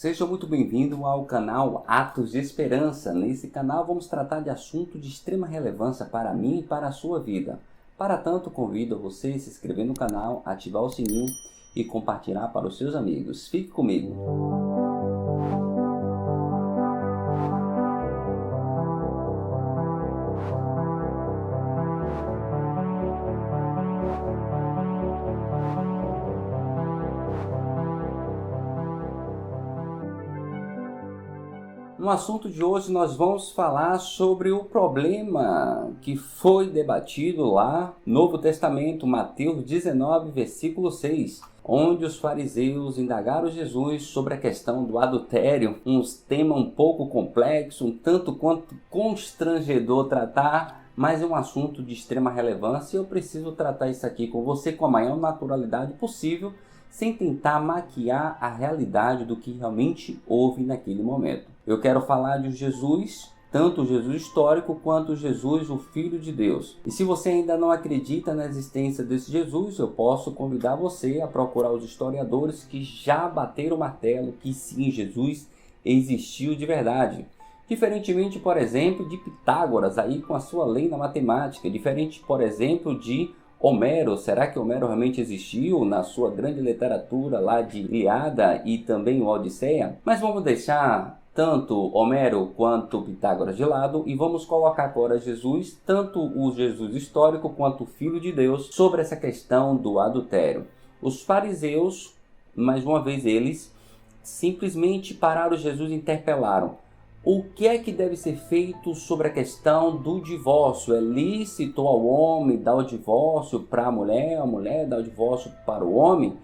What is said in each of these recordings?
Seja muito bem-vindo ao canal Atos de Esperança. Nesse canal vamos tratar de assuntos de extrema relevância para mim e para a sua vida. Para tanto, convido você a se inscrever no canal, ativar o sininho e compartilhar para os seus amigos. Fique comigo. No assunto de hoje nós vamos falar sobre o problema que foi debatido lá no Novo Testamento, Mateus 19, versículo 6, onde os fariseus indagaram Jesus sobre a questão do adultério, um tema um pouco complexo, um tanto quanto constrangedor tratar, mas é um assunto de extrema relevância e eu preciso tratar isso aqui com você com a maior naturalidade possível, sem tentar maquiar a realidade do que realmente houve naquele momento. Eu quero falar de Jesus, tanto o Jesus histórico quanto o Jesus, o Filho de Deus. E se você ainda não acredita na existência desse Jesus, eu posso convidar você a procurar os historiadores que já bateram o martelo que sim, Jesus existiu de verdade. Diferentemente, por exemplo, de Pitágoras, aí com a sua lei na matemática, diferente, por exemplo, de Homero. Será que Homero realmente existiu na sua grande literatura lá de Ilíada e também o Odisseia? Mas vamos deixar tanto Homero quanto Pitágoras de lado e vamos colocar agora Jesus, tanto o Jesus histórico quanto o Filho de Deus, sobre essa questão do adultério. Os fariseus, mais uma vez eles, simplesmente pararam Jesus e interpelaram. O que é que deve ser feito sobre a questão do divórcio? É lícito ao homem dar o divórcio para a mulher dar o divórcio para o homem?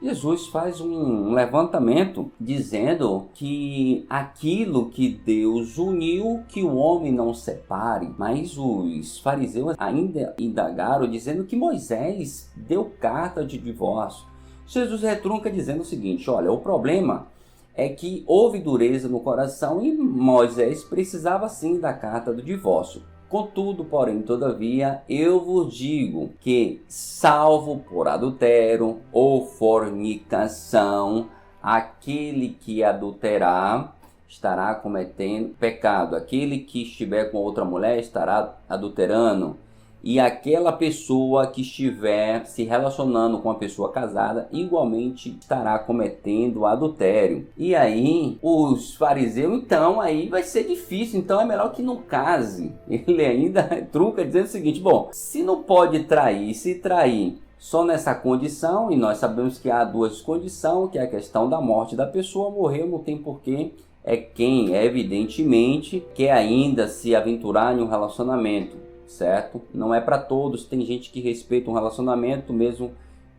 Jesus faz um levantamento dizendo que aquilo que Deus uniu, que o homem não separe. Mas os fariseus ainda indagaram dizendo que Moisés deu carta de divórcio. Jesus retrunca dizendo o seguinte: olha, o problema é que houve dureza no coração e Moisés precisava sim da carta do divórcio. Contudo, porém, todavia, eu vos digo que, salvo por adultério ou fornicação, aquele que adulterar estará cometendo pecado. Aquele que estiver com outra mulher estará adulterando. E aquela pessoa que estiver se relacionando com a pessoa casada igualmente estará cometendo adultério. E aí os fariseus, então aí vai ser difícil, então é melhor que não case. Ele ainda truca dizendo o seguinte: bom, se não pode trair, se trair só nessa condição, e nós sabemos que há duas condições, que é a questão da morte da pessoa, morreu, não tem porquê. É quem evidentemente quer ainda se aventurar em um relacionamento, certo? Não é para todos, tem gente que respeita um relacionamento, mesmo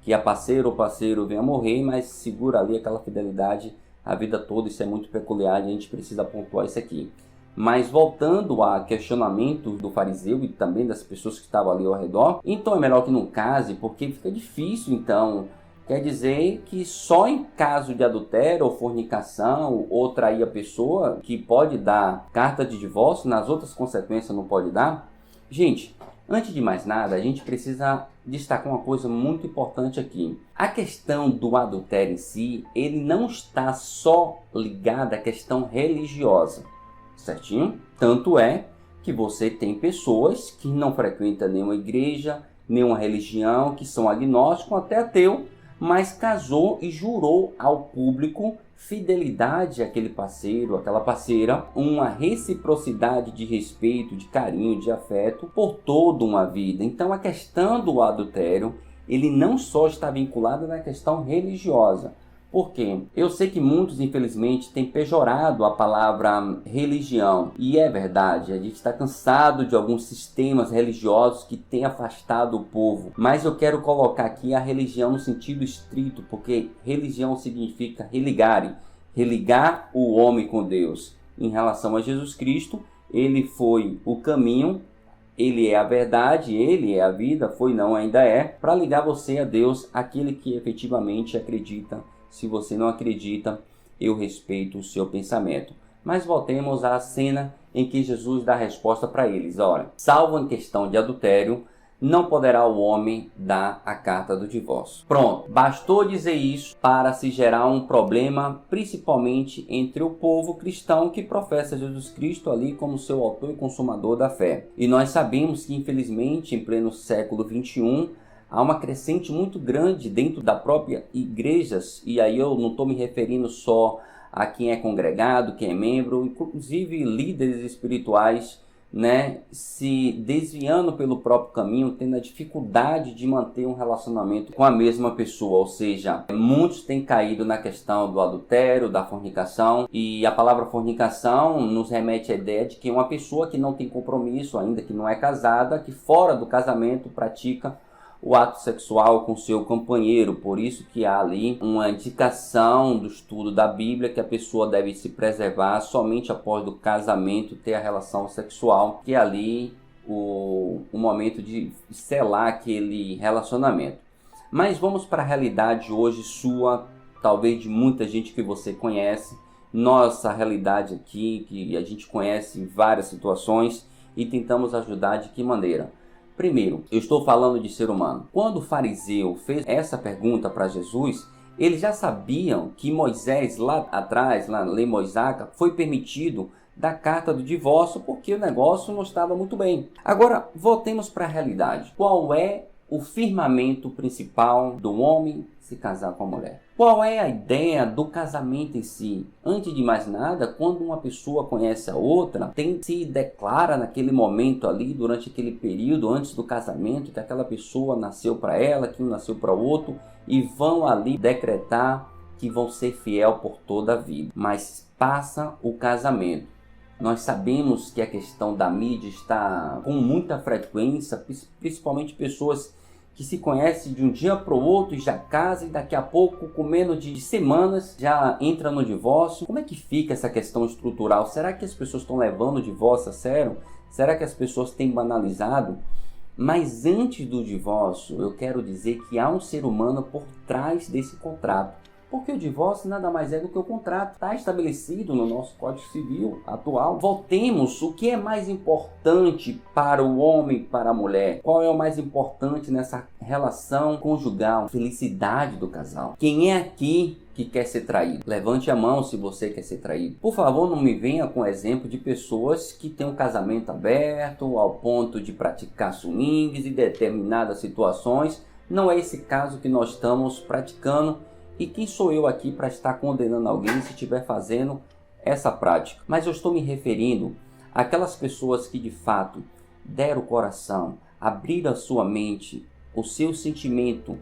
que a parceira ou parceiro venha morrer, mas segura ali aquela fidelidade a vida toda. Isso é muito peculiar e a gente precisa pontuar isso aqui. Mas voltando a questionamento do fariseu e também das pessoas que estavam ali ao redor, então é melhor que não case, porque fica difícil. Então quer dizer que só em caso de adultério ou fornicação ou trair a pessoa que pode dar carta de divórcio, nas outras consequências não pode dar? Gente, antes de mais nada, a gente precisa destacar uma coisa muito importante aqui. A questão do adultério em si, ele não está só ligado à questão religiosa, certinho? Tanto é que você tem pessoas que não frequentam nenhuma igreja, nenhuma religião, que são agnósticos, até ateu, mas casou e jurou ao público fidelidade àquele parceiro, àquela parceira, uma reciprocidade de respeito, de carinho, de afeto por toda uma vida. Então a questão do adultério, ele não só está vinculado na questão religiosa. Por quê? Eu sei que muitos, infelizmente, têm pejorado a palavra religião. E é verdade, a gente está cansado de alguns sistemas religiosos que têm afastado o povo. Mas eu quero colocar aqui a religião no sentido estrito, porque religião significa religar o homem com Deus. Em relação a Jesus Cristo, ele foi o caminho, ele é a verdade, ele é a vida, foi, não, ainda é, para ligar você a Deus, aquele que efetivamente acredita. Se você não acredita, eu respeito o seu pensamento. Mas voltemos à cena em que Jesus dá a resposta para eles. Olha, salvo em questão de adultério, não poderá o homem dar a carta do divórcio. Pronto, bastou dizer isso para se gerar um problema, principalmente entre o povo cristão que professa Jesus Cristo ali como seu autor e consumador da fé. E nós sabemos que, infelizmente, em pleno século XXI, há uma crescente muito grande dentro da própria igrejas, e aí eu não estou me referindo só a quem é congregado, quem é membro, inclusive líderes espirituais, se desviando pelo próprio caminho, tendo a dificuldade de manter um relacionamento com a mesma pessoa, ou seja, muitos têm caído na questão do adultério, da fornicação, e a palavra fornicação nos remete à ideia de que uma pessoa que não tem compromisso ainda, que não é casada, que fora do casamento pratica o ato sexual com seu companheiro. Por isso que há ali uma indicação do estudo da Bíblia que a pessoa deve se preservar somente após o casamento ter a relação sexual, que é ali o momento de selar aquele relacionamento. Mas vamos para a realidade hoje sua, talvez de muita gente que você conhece, nossa realidade aqui, que a gente conhece em várias situações e tentamos ajudar de que maneira? Primeiro, eu estou falando de ser humano. Quando o fariseu fez essa pergunta para Jesus, eles já sabiam que Moisés, lá atrás, na lei mosaica, foi permitido dar carta do divórcio porque o negócio não estava muito bem. Agora, voltemos para a realidade. Qual é o firmamento principal do homem se casar com a mulher? Qual é a ideia do casamento em si? Antes de mais nada, quando uma pessoa conhece a outra, se declara naquele momento ali, durante aquele período antes do casamento, que aquela pessoa nasceu para ela, que um nasceu para o outro, e vão ali decretar que vão ser fiel por toda a vida. Mas passa o casamento. Nós sabemos que a questão da mídia está com muita frequência, principalmente pessoas que se conhecem de um dia para o outro e já casam e daqui a pouco, com menos de semanas, já entra no divórcio. Como é que fica essa questão estrutural? Será que as pessoas estão levando o divórcio a sério? Será que as pessoas têm banalizado? Mas antes do divórcio, eu quero dizer que há um ser humano por trás desse contrato. Porque o divórcio nada mais é do que o contrato. Está estabelecido no nosso Código Civil atual. Voltemos, o que é mais importante para o homem e para a mulher? Qual é o mais importante nessa relação conjugal? Felicidade do casal. Quem é aqui que quer ser traído? Levante a mão se você quer ser traído. Por favor, não me venha com exemplo de pessoas que têm um casamento aberto ao ponto de praticar swings em determinadas situações. Não é esse caso que nós estamos praticando. E quem sou eu aqui para estar condenando alguém se estiver fazendo essa prática? Mas eu estou me referindo àquelas pessoas que de fato deram o coração, abriram a sua mente, o seu sentimento,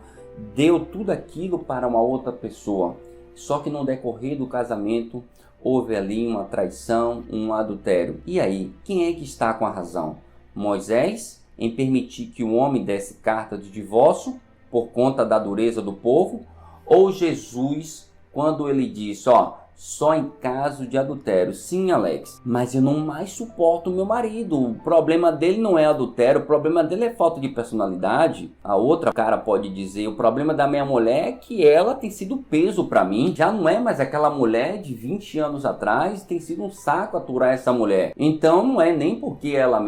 deu tudo aquilo para uma outra pessoa. Só que no decorrer do casamento houve ali uma traição, um adultério. E aí, quem é que está com a razão? Moisés, em permitir que o homem desse carta de divórcio por conta da dureza do povo? Ou Jesus, quando ele disse, só em caso de adultério? Sim, Alex, mas eu não mais suporto o meu marido. O problema dele não é adultério, o problema dele é falta de personalidade. A outra cara pode dizer, o problema da minha mulher é que ela tem sido peso para mim. Já não é mais aquela mulher de 20 anos atrás, tem sido um saco aturar essa mulher. Então não é nem porque ela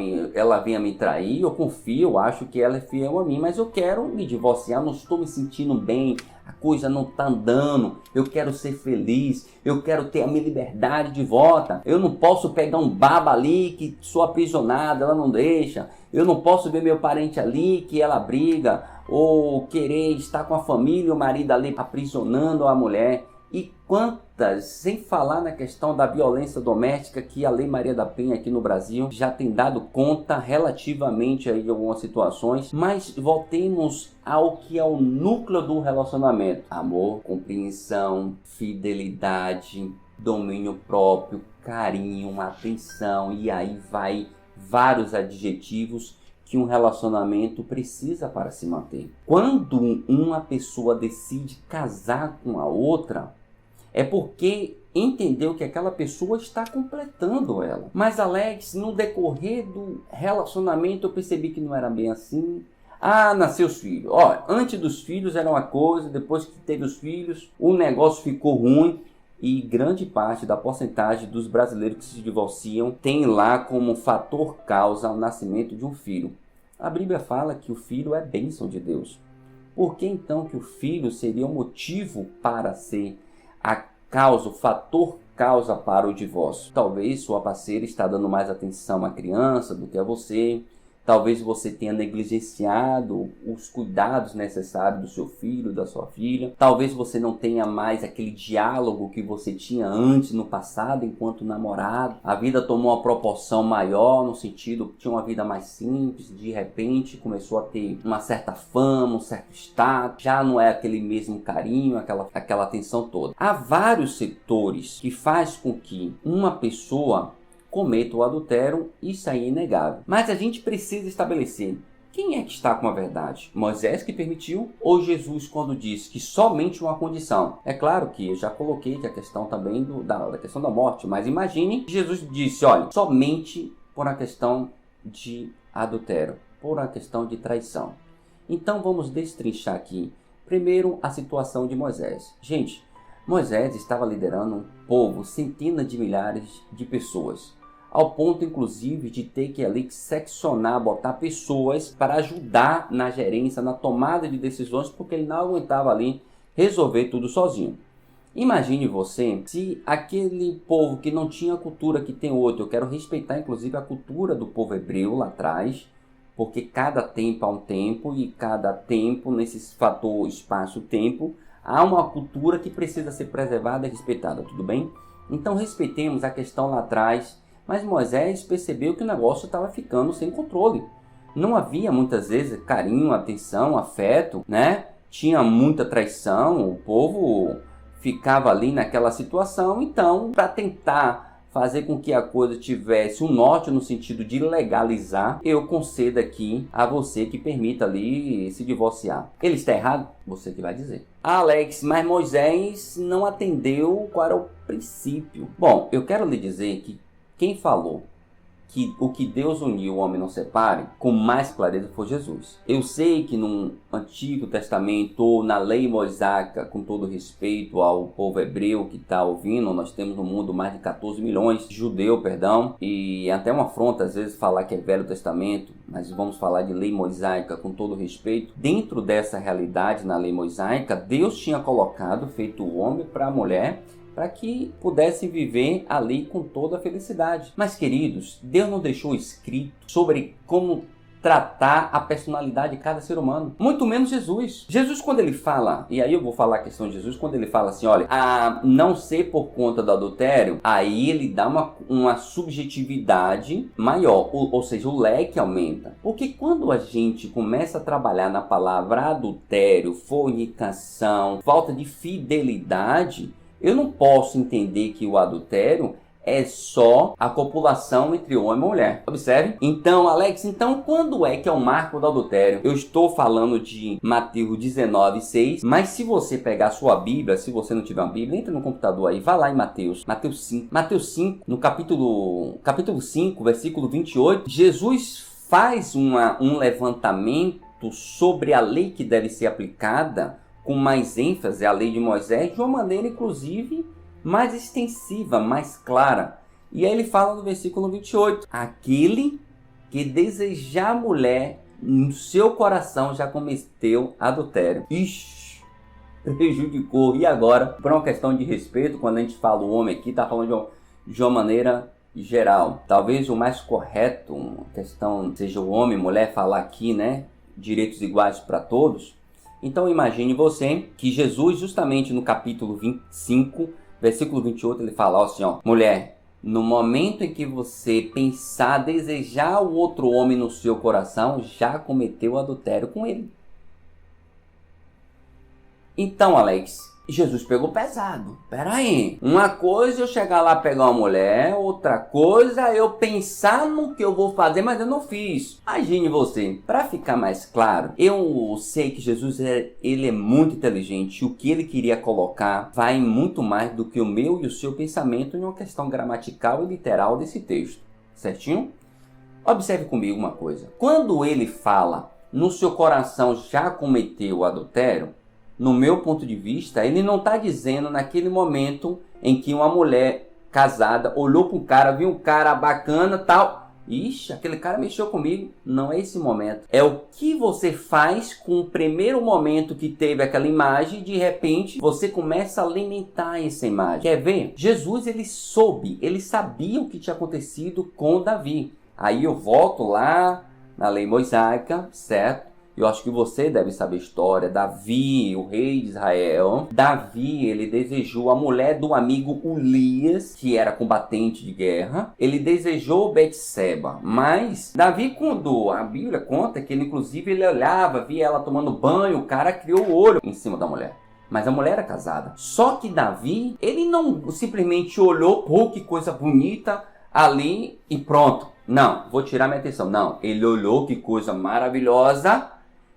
venha me trair, eu confio, eu acho que ela é fiel a mim, mas eu quero me divorciar, não estou me sentindo bem. A coisa não está andando, eu quero ser feliz, eu quero ter a minha liberdade de volta. Eu não posso pegar um baba ali que sou aprisionado, ela não deixa. Eu não posso ver meu parente ali que ela briga, ou querer estar com a família e o marido ali aprisionando a mulher. E quantas, sem falar na questão da violência doméstica, que a Lei Maria da Penha aqui no Brasil já tem dado conta relativamente aí de algumas situações. Mas voltemos ao que é o núcleo do relacionamento: amor, compreensão, fidelidade, domínio próprio, carinho, atenção, e aí vai vários adjetivos que um relacionamento precisa para se manter. Quando uma pessoa decide casar com a outra, é porque entendeu que aquela pessoa está completando ela. Mas Alex, no decorrer do relacionamento eu percebi que não era bem assim. Nasceu os filhos. Antes dos filhos era uma coisa, depois que teve os filhos, o negócio ficou ruim. E grande parte da porcentagem dos brasileiros que se divorciam tem lá como fator causa o nascimento de um filho. A Bíblia fala que o filho é bênção de Deus. Por que então que o filho seria o motivo para ser a causa, o fator causa para o divórcio? Talvez sua parceira está dando mais atenção à criança do que a você. Talvez você tenha negligenciado os cuidados necessários do seu filho, da sua filha. Talvez você não tenha mais aquele diálogo que você tinha antes, no passado, enquanto namorado. A vida tomou uma proporção maior, no sentido, tinha uma vida mais simples. De repente, começou a ter uma certa fama, um certo status. Já não é aquele mesmo carinho, aquela atenção toda. Há vários setores que faz com que uma pessoa cometa o adultério, isso aí é inegável. Mas a gente precisa estabelecer quem é que está com a verdade. Moisés que permitiu ou Jesus quando disse que somente uma condição? É claro que eu já coloquei a questão também da questão da morte, mas imagine que Jesus disse, olha, somente por uma questão de adultério, por uma questão de traição. Então vamos destrinchar aqui primeiro a situação de Moisés. Gente, Moisés estava liderando um povo, centenas de milhares de pessoas, ao ponto inclusive de ter que ali seccionar, botar pessoas para ajudar na gerência, na tomada de decisões, porque ele não aguentava ali resolver tudo sozinho. Imagine você se aquele povo que não tinha a cultura que tem hoje, eu quero respeitar inclusive a cultura do povo hebreu lá atrás, porque cada tempo há um tempo e cada tempo, nesse fator espaço-tempo, há uma cultura que precisa ser preservada e respeitada, tudo bem? Então respeitemos a questão lá atrás. Mas Moisés percebeu que o negócio estava ficando sem controle. Não havia muitas vezes carinho, atenção, afeto, né? Tinha muita traição, o povo ficava ali naquela situação. Então, para tentar fazer com que a coisa tivesse um norte no sentido de legalizar, eu concedo aqui a você que permita ali se divorciar. Ele está errado? Você que vai dizer. Alex, mas Moisés não atendeu qual era o princípio. Bom, eu quero lhe dizer que quem falou que o que Deus uniu, o homem não separe, com mais clareza foi Jesus. Eu sei que no Antigo Testamento, ou na lei mosaica, com todo respeito ao povo hebreu que está ouvindo, nós temos no mundo mais de 14 milhões de judeus, e até uma afronta às vezes falar que é Velho Testamento, mas vamos falar de lei mosaica com todo respeito. Dentro dessa realidade, na lei mosaica, Deus tinha colocado, feito o homem para a mulher, para que pudessem viver ali com toda a felicidade. Mas, queridos, Deus não deixou escrito sobre como tratar a personalidade de cada ser humano. Muito menos Jesus. Jesus, quando ele fala, e aí eu vou falar a questão de Jesus, quando ele fala assim, olha, a não ser por conta do adultério, aí ele dá uma subjetividade maior, ou seja, o leque aumenta. Porque quando a gente começa a trabalhar na palavra adultério, fornicação, falta de fidelidade, eu não posso entender que o adultério é só a copulação entre homem e mulher. Observe. Então, Alex, quando é que é o marco do adultério? Eu estou falando de Mateus 19:6, mas se você pegar a sua Bíblia, se você não tiver uma Bíblia, entra no computador aí, vai lá em Mateus 5. Mateus 5, no capítulo 5, versículo 28, Jesus faz um levantamento sobre a lei que deve ser aplicada, com mais ênfase a lei de Moisés, de uma maneira inclusive mais extensiva, mais clara. E aí ele fala no versículo 28, aquele que desejar mulher no seu coração já cometeu adultério. Ixi, prejudicou. E agora, por uma questão de respeito, quando a gente fala o homem aqui, está falando de uma maneira geral. Talvez o mais correto, uma questão seja o homem e mulher falar aqui, né? Direitos iguais para todos. Então imagine você que Jesus, justamente no capítulo 25, versículo 28, ele fala assim, ó, mulher, no momento em que você pensar desejar o outro homem no seu coração, já cometeu adultério com ele. Então, Alex, Jesus pegou pesado. Peraí, uma coisa eu chegar lá pegar uma mulher, outra coisa eu pensar no que eu vou fazer, mas eu não fiz. Imagine você, para ficar mais claro, eu sei que Jesus ele é muito inteligente. O que ele queria colocar vai muito mais do que o meu e o seu pensamento em uma questão gramatical e literal desse texto, certinho? Observe comigo uma coisa. Quando ele fala, no seu coração já cometeu o adultério, no meu ponto de vista, ele não está dizendo naquele momento em que uma mulher casada olhou para um cara, viu um cara bacana tal, Ixi, aquele cara mexeu comigo. Não é esse momento. É o que você faz com o primeiro momento que teve aquela imagem e de repente você começa a alimentar essa imagem. Quer ver? Jesus, ele sabia o que tinha acontecido com Davi. Aí eu volto lá na lei mosaica, certo? Eu acho que você deve saber a história. Davi, o rei de Israel. Davi, ele desejou a mulher do amigo Urias, que era combatente de guerra. Ele desejou Betseba. Mas Davi, quando a Bíblia conta que ele, inclusive, ele olhava, via ela tomando banho, o cara criou o olho em cima da mulher. Mas a mulher era casada. Só que Davi, ele não simplesmente olhou, pô, que coisa bonita ali e pronto. Não, vou tirar minha atenção. Não, ele olhou, que coisa maravilhosa,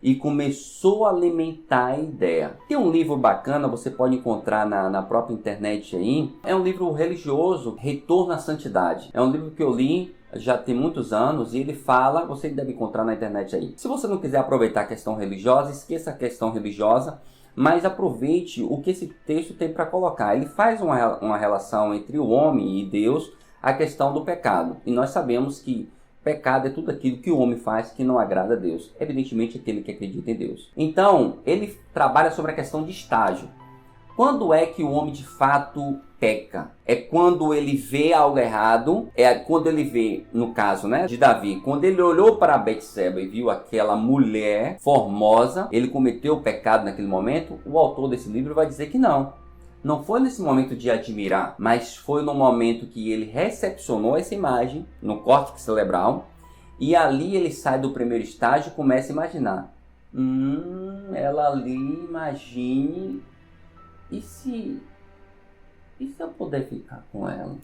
e começou a alimentar a ideia. Tem um livro bacana, você pode encontrar na própria internet aí. É um livro religioso, Retorno à Santidade. É um livro que eu li já tem muitos anos e ele fala, você deve encontrar na internet aí. Se você não quiser aproveitar a questão religiosa, esqueça a questão religiosa, mas aproveite o que esse texto tem para colocar. Ele faz uma relação entre o homem e Deus, a questão do pecado. E nós sabemos que pecado é tudo aquilo que o homem faz que não agrada a Deus. Evidentemente, aquele que acredita em Deus. Então, ele trabalha sobre a questão de estágio. Quando é que o homem de fato peca? É quando ele vê algo errado, é quando ele vê, no caso, né, de Davi, quando ele olhou para Betseba e viu aquela mulher formosa, ele cometeu o pecado naquele momento. O autor desse livro vai dizer que não. Não foi nesse momento de admirar, mas foi no momento que ele recepcionou essa imagem no córtex cerebral e ali ele sai do primeiro estágio e começa a imaginar. Ela ali, imagine, e se eu puder ficar com ela?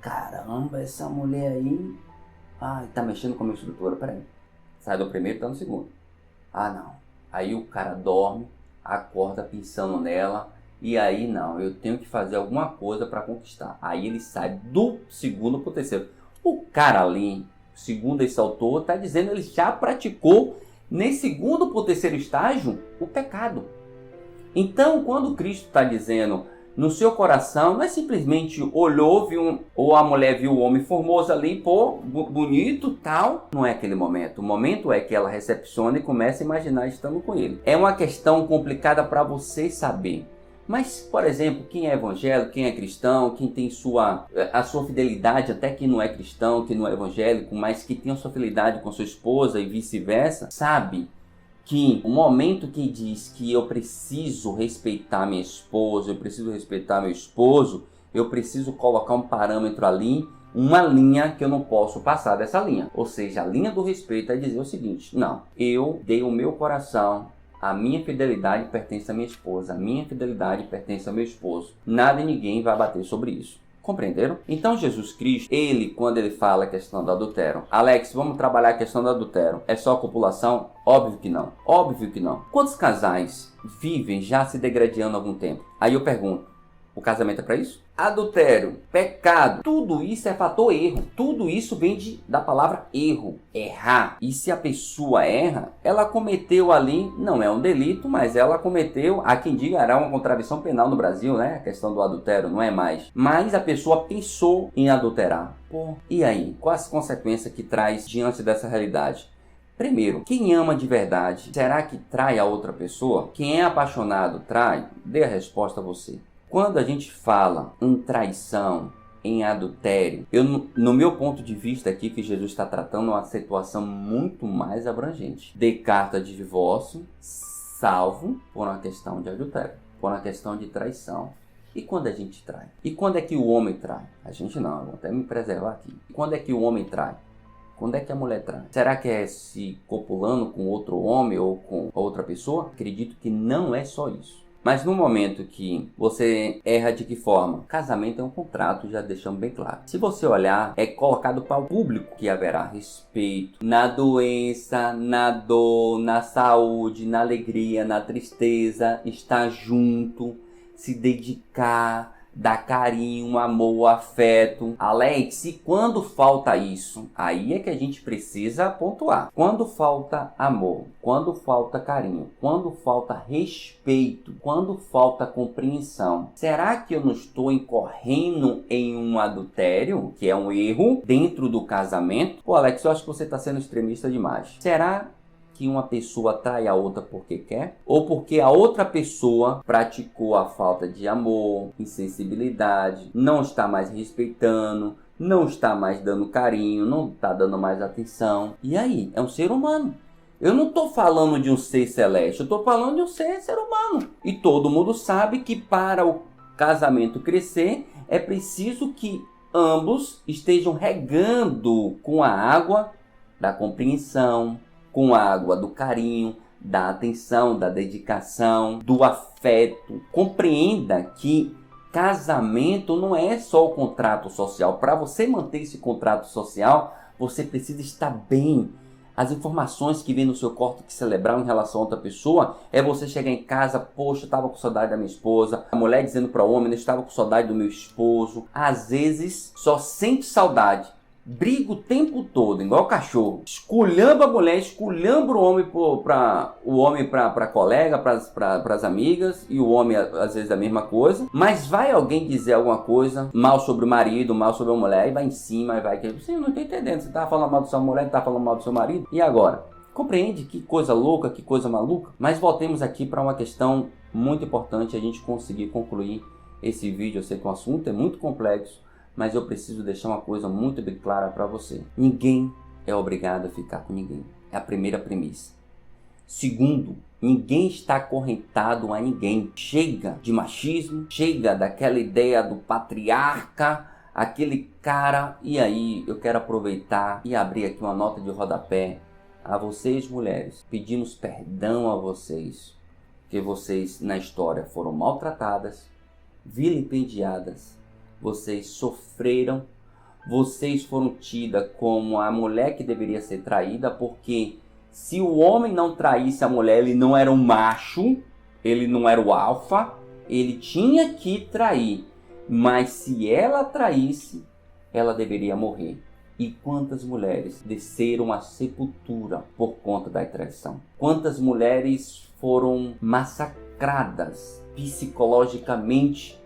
Caramba, essa mulher aí, tá mexendo com a minha estrutura, peraí. Sai do primeiro e tá no segundo. Não. Aí o cara dorme, acorda pensando nela. E aí, não, eu tenho que fazer alguma coisa para conquistar. Aí ele sai do segundo para o terceiro. O cara ali, segundo esse autor, está dizendo que ele já praticou, nesse segundo para o terceiro estágio, o pecado. Então, quando Cristo está dizendo, no seu coração, não é simplesmente olhou, viu, ou a mulher viu o homem formoso ali, pô, bonito, tal. Não é aquele momento. O momento é que ela recepciona e começa a imaginar estando com ele. É uma questão complicada para você saber. Mas, por exemplo, quem é evangélico, quem é cristão, quem tem a sua fidelidade, até quem não é cristão, quem não é evangélico, mas que tem a sua fidelidade com sua esposa e vice-versa, sabe que o momento que diz que eu preciso respeitar minha esposa, eu preciso respeitar meu esposo, eu preciso colocar um parâmetro ali, uma linha que eu não posso passar dessa linha. Ou seja, a linha do respeito é dizer o seguinte: não, eu dei o meu coração, a minha fidelidade pertence à minha esposa, a minha fidelidade pertence ao meu esposo. Nada e ninguém vai bater sobre isso. Compreenderam? Então Jesus Cristo, quando ele fala a questão do adultério, Alex, vamos trabalhar a questão do adultério, é só copulação? Óbvio que não. Óbvio que não. Quantos casais vivem já se degradando há algum tempo? Aí eu pergunto, o casamento é para isso? Adultério, pecado, tudo isso é fator erro. Tudo isso vem da palavra erro, errar. E se a pessoa erra, ela cometeu ali, não é um delito, mas ela cometeu, há quem diga, era uma contravenção penal no Brasil, né? A questão do adultério, não é mais. Mas a pessoa pensou em adulterar. Pô, e aí? Quais as consequências que traz diante dessa realidade? Primeiro, quem ama de verdade, será que trai a outra pessoa? Quem é apaixonado trai? Dê a resposta a você. Quando a gente fala em traição, em adultério, no meu ponto de vista aqui, que Jesus está tratando uma situação muito mais abrangente. Dê carta de divórcio, salvo por uma questão de adultério, por uma questão de traição. E quando a gente trai? E quando é que o homem trai? A gente não, vou até me preservar aqui. E quando é que o homem trai? Quando é que a mulher trai? Será que é se copulando com outro homem ou com outra pessoa? Acredito que não é só isso. Mas no momento que você erra, de que forma? Casamento é um contrato, já deixamos bem claro. Se você olhar, é colocado para o público que haverá respeito na doença, na dor, na saúde, na alegria, na tristeza, estar junto, se dedicar, dar carinho, amor, afeto. Alex, e quando falta isso? Aí é que a gente precisa pontuar. Quando falta amor, quando falta carinho, quando falta respeito, quando falta compreensão, será que eu não estou incorrendo em um adultério, que é um erro, dentro do casamento? Pô, Alex, eu acho que você está sendo extremista demais. Será que uma pessoa trai a outra porque quer? Ou porque a outra pessoa praticou a falta de amor, insensibilidade, não está mais respeitando, não está mais dando carinho, não está dando mais atenção. E aí? É um ser humano. Eu não estou falando de um ser celeste, eu estou falando de um ser humano. E todo mundo sabe que para o casamento crescer, é preciso que ambos estejam regando com a água da compreensão, com a água do carinho, da atenção, da dedicação, do afeto. Compreenda que casamento não é só o contrato social. Para você manter esse contrato social, você precisa estar bem. As informações que vem no seu córtex cerebral em relação a outra pessoa é você chegar em casa, poxa, eu estava com saudade da minha esposa. A mulher dizendo para o homem, eu estava com saudade do meu esposo. Às vezes, só sente saudade. Briga o tempo todo, igual cachorro. Esculhamba a mulher, esculhamba o homem para colega, para as amigas, e o homem às vezes a mesma coisa. Mas vai alguém dizer alguma coisa mal sobre o marido, mal sobre a mulher, e vai em cima, e vai que você não está entendendo. Você estava falando mal da sua mulher, estava falando mal do seu marido. E agora? Compreende que coisa louca, que coisa maluca? Mas voltemos aqui para uma questão muito importante, a gente conseguir concluir esse vídeo. Eu sei que o assunto é muito complexo, mas eu preciso deixar uma coisa muito bem clara para você. Ninguém é obrigado a ficar com ninguém. É a primeira premissa. Segundo, ninguém está acorrentado a ninguém. Chega de machismo, chega daquela ideia do patriarca, aquele cara. E aí eu quero aproveitar e abrir aqui uma nota de rodapé a vocês, mulheres. Pedimos perdão a vocês, que vocês na história foram maltratadas, vilipendiadas. Vocês sofreram, vocês foram tidas como a mulher que deveria ser traída, porque se o homem não traísse a mulher, ele não era um macho, ele não era o alfa, ele tinha que trair. Mas se ela traísse, ela deveria morrer. E quantas mulheres desceram à sepultura por conta da traição? Quantas mulheres foram massacradas psicologicamente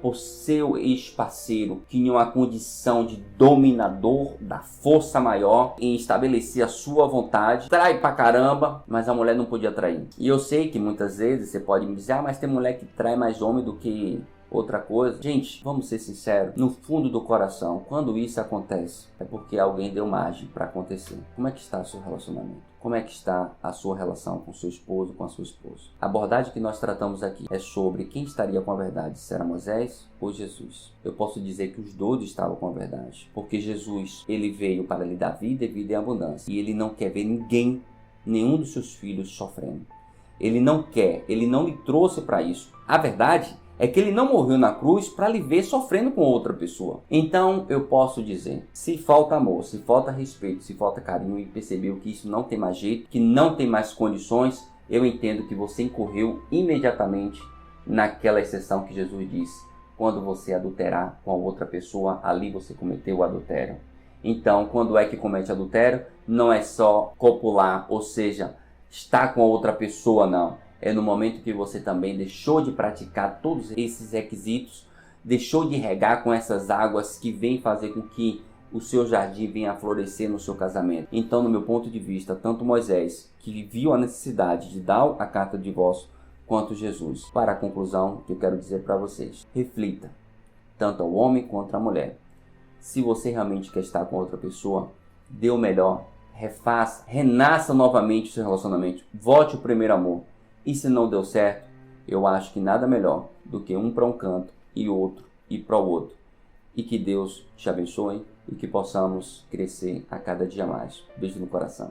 por seu ex-parceiro, que tinha uma condição de dominador da força maior em estabelecer a sua vontade, trai pra caramba, mas a mulher não podia trair. E eu sei que muitas vezes você pode me dizer, mas tem mulher que trai mais homem do que outra coisa. Gente, vamos ser sinceros, no fundo do coração, quando isso acontece, é porque alguém deu margem para acontecer. Como é que está o seu relacionamento? Como é que está a sua relação com seu esposo, com a sua esposa? A abordagem que nós tratamos aqui é sobre quem estaria com a verdade, se era Moisés ou Jesus. Eu posso dizer que os dois estavam com a verdade, porque Jesus, ele veio para lhe dar vida e vida em abundância, e ele não quer ver ninguém, nenhum dos seus filhos sofrendo. Ele não quer, ele não lhe trouxe para isso. A verdade é que ele não morreu na cruz para lhe ver sofrendo com outra pessoa. Então eu posso dizer, se falta amor, se falta respeito, se falta carinho, e percebeu que isso não tem mais jeito, que não tem mais condições, eu entendo que você incorreu imediatamente naquela exceção que Jesus disse: quando você adulterar com a outra pessoa, ali você cometeu o adultério. Então, quando é que comete adultério? Não é só copular, ou seja, estar com a outra pessoa, não. É no momento que você também deixou de praticar todos esses requisitos, deixou de regar com essas águas que vêm fazer com que o seu jardim venha a florescer no seu casamento. Então, no meu ponto de vista, tanto Moisés, que viu a necessidade de dar a carta de divórcio, quanto Jesus. Para a conclusão, que eu quero dizer para vocês: reflita, tanto ao homem quanto à mulher. Se você realmente quer estar com outra pessoa, dê o melhor, refaça, renasça novamente o seu relacionamento, volte ao primeiro amor. E se não deu certo, eu acho que nada melhor do que um para um canto e outro ir para o outro. E que Deus te abençoe e que possamos crescer a cada dia mais. Beijo no coração.